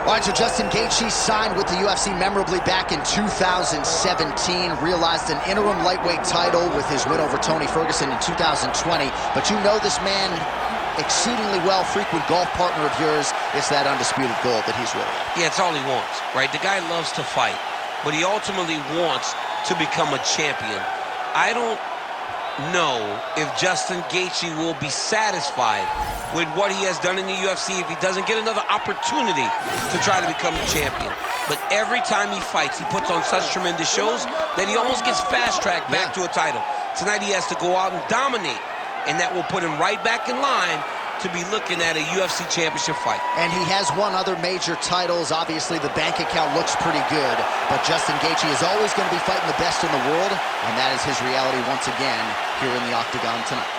All right, so Justin Gaethje signed with the UFC memorably back in 2017, realized an interim lightweight title with his win over Tony Ferguson in 2020. But you know this man exceedingly well, frequent golf partner of yours. It's that undisputed gold that he's really at. Yeah, it's all he wants, right? The guy loves to fight, but he ultimately wants to become a champion. I don't know if Justin Gaethje will be satisfied with what he has done in the UFC if he doesn't get another opportunity to try to become a champion. But every time he fights, he puts on such tremendous shows that he almost gets fast-tracked back to a title. Tonight he has to go out and dominate, and that will put him right back in line to be looking at a UFC championship fight. And he has won other major titles. Obviously, the bank account looks pretty good, but Justin Gaethje is always going to be fighting the best in the world, and that is his reality once again here in the Octagon tonight.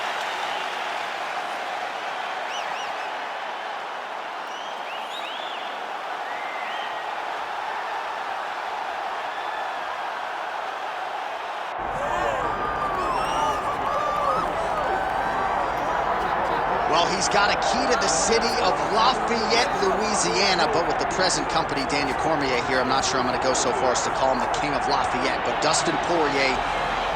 Well, he's got a key to the city of Lafayette, Louisiana, but with the present company, Daniel Cormier here, I'm not sure I'm going to go so far as to call him the king of Lafayette, but Dustin Poirier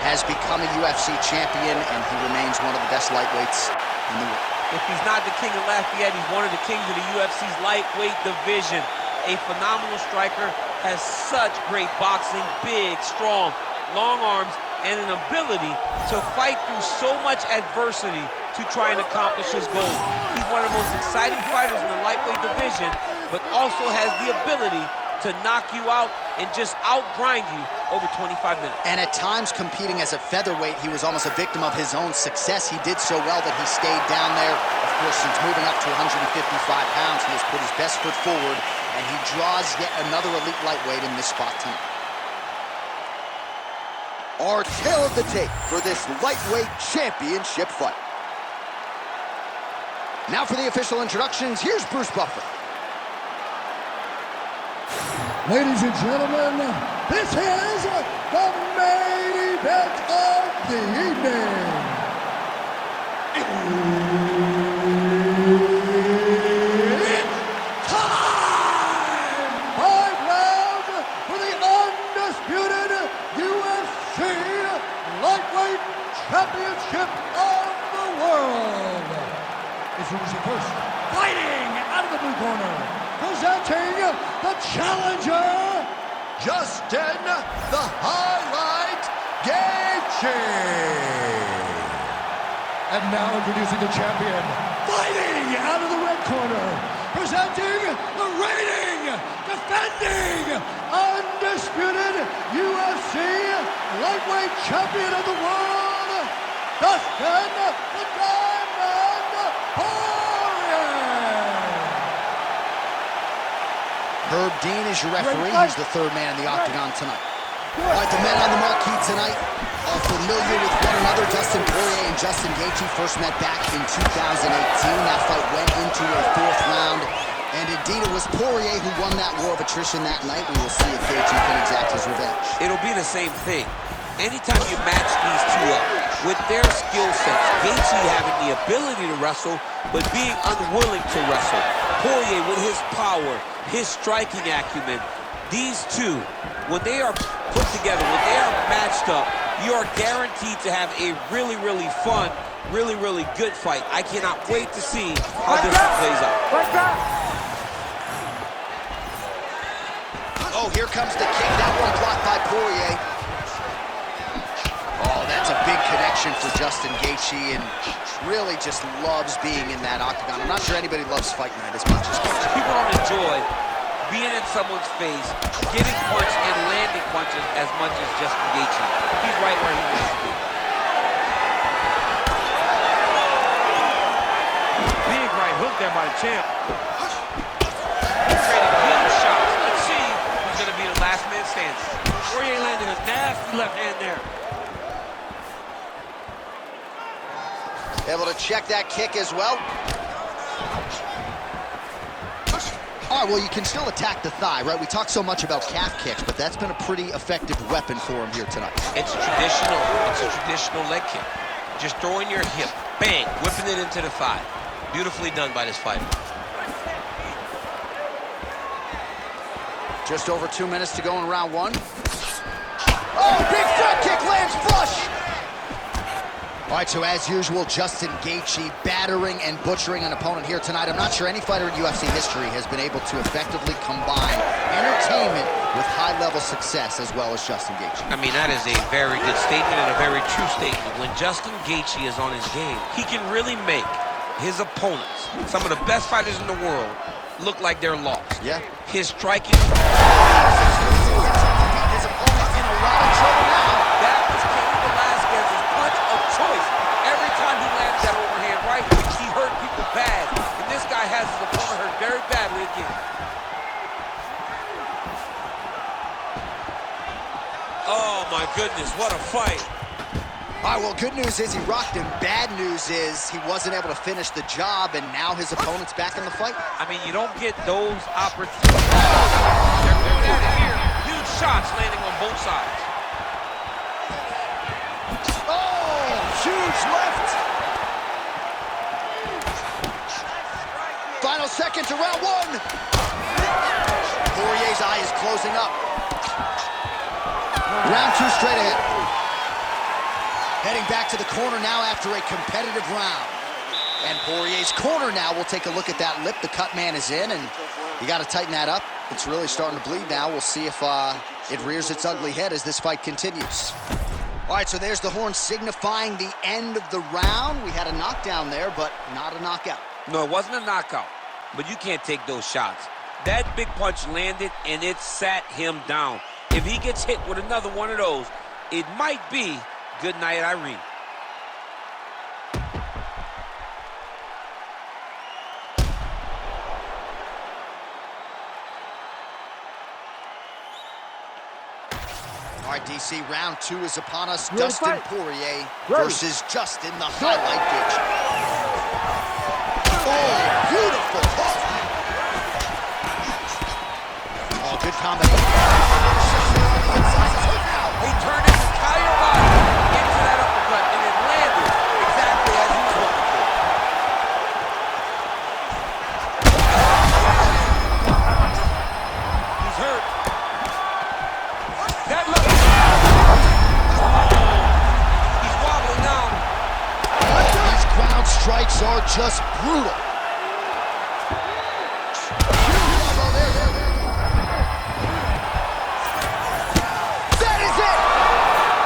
has become a UFC champion, and he remains one of the best lightweights in the world. If he's not the king of Lafayette, he's one of the kings of the UFC's lightweight division. A phenomenal striker, has such great boxing, big, strong, long arms, and an ability to fight through so much adversity to try and accomplish his goals. He's one of the most exciting fighters in the lightweight division, but also has the ability to knock you out and just outgrind you over 25 minutes. And at times, competing as a featherweight, he was almost a victim of his own success. He did so well that he stayed down there. Of course, since moving up to 155 pounds, he has put his best foot forward, and he draws yet another elite lightweight in this spot tonight. Our tale of the tape for this lightweight championship fight. Now for the official introductions, here's Bruce Buffer. Ladies and gentlemen, this is the main event of the evening. It's time! 5 rounds for the undisputed UFC Lightweight Championship of the world. Introducing first, fighting out of the blue corner, presenting the challenger, Justin the Highlight Gaethje. And now introducing the champion, fighting out of the red corner, presenting the reigning, defending, undisputed UFC Lightweight Champion of the world, Dustin the Diamond Poirier. Herb Dean is your referee. He's the third man in the octagon tonight. All right, the men on the marquee tonight are familiar with one another. Dustin Poirier and Justin Gaethje first met back in 2018. That fight went into a 4th round, and indeed it was Poirier who won that war of attrition that night. We will see if Gaethje can exact his revenge. It'll be the same thing. Anytime you match these two up with their skill sets, Gaethje having the ability to wrestle, but being unwilling to wrestle. Poirier with his power, his striking acumen. These two, when they are put together, when they are matched up, you are guaranteed to have a really, really fun, really, really good fight. I cannot wait to see how this one plays out. Oh, here comes the kick. That one blocked by Poirier. Oh, that's a big connection for Justin Gaethje, and really just loves being in that octagon. I'm not sure anybody loves fight night as much as Gaethje. People don't enjoy being in someone's face, getting punched and landing punches as much as Justin Gaethje. He's right where he needs to be. Big right hook there by the champ. He's trading huge shots. Let's see who's going to be the last man standing. Poirier landing a nasty left hand there. Able to check that kick as well. All right, well, you can still attack the thigh, right? We talk so much about calf kicks, but that's been a pretty effective weapon for him here tonight. It's a traditional leg kick. Just throwing your hip, bang, whipping it into the thigh. Beautifully done by this fighter. Just over 2 minutes to go in round one. Oh, big front kick lands flush. All right, so as usual, Justin Gaethje battering and butchering an opponent here tonight. I'm not sure any fighter in UFC history has been able to effectively combine entertainment with high-level success as well as Justin Gaethje. I mean, that is a very good statement and a very true statement. When Justin Gaethje is on his game, he can really make his opponents, some of the best fighters in the world, look like they're lost. Yeah. His striking... His opponent in a lot of trouble now. That was Cain Velasquez's punch of choice. Every time he lands that overhand right, he hurt people bad. And this guy has his opponent hurt very badly again. Oh my goodness, what a fight. All right, well, good news is he rocked him. Bad news is he wasn't able to finish the job, and now his opponent's back in the fight. I mean, you don't get those opportunities. They're going at it here. Huge shots landing on both sides. Oh, huge left. Final seconds of round one. Poirier's eye is closing up. Round two straight ahead. Heading back to the corner now after a competitive round. And Poirier's corner now. We'll take a look at that lip. The cut man is in, and you got to tighten that up. It's really starting to bleed now. We'll see if it rears its ugly head as this fight continues. All right, so there's the horn signifying the end of the round. We had a knockdown there, but not a knockout. No, it wasn't a knockout, but you can't take those shots. That big punch landed, and it sat him down. If he gets hit with another one of those, it might be good night, Irene. All right, DC, round two is upon us. Dustin Poirier versus Justin, the highlight ditch. Oh, beautiful hook. Oh, good combination. He turned his entire body into that uppercut, and it landed exactly as he was looking for. He's hurt. That look. He's wobbling now. These ground strikes are just brutal.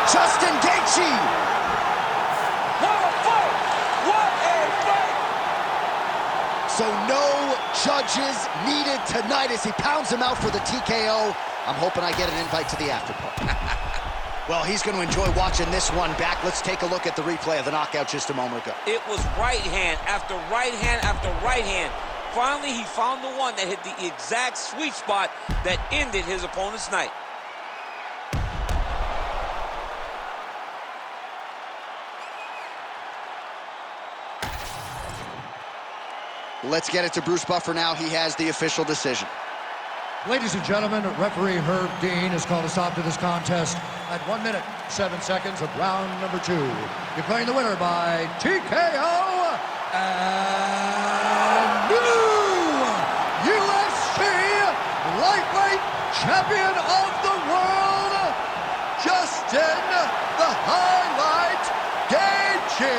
Justin Gaethje. What a fight! What a fight! So no judges needed tonight as he pounds him out for the TKO. I'm hoping I get an invite to the after party. Well, he's going to enjoy watching this one back. Let's take a look at the replay of the knockout just a moment ago. It was right hand after right hand after right hand. Finally, he found the one that hit the exact sweet spot that ended his opponent's night. Let's get it to Bruce Buffer now. He has the official decision. Ladies and gentlemen, referee Herb Dean has called a stop to this contest at 1 minute, 7 seconds of round number 2. Declaring the winner by TKO and new UFC lightweight champion of the world, Justin the Highlight Gaethje.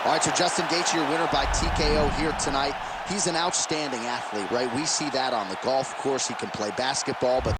All right, so Justin Gaethje, your winner by TKO here tonight. He's an outstanding athlete, right? We see that on the golf course. He can play basketball, but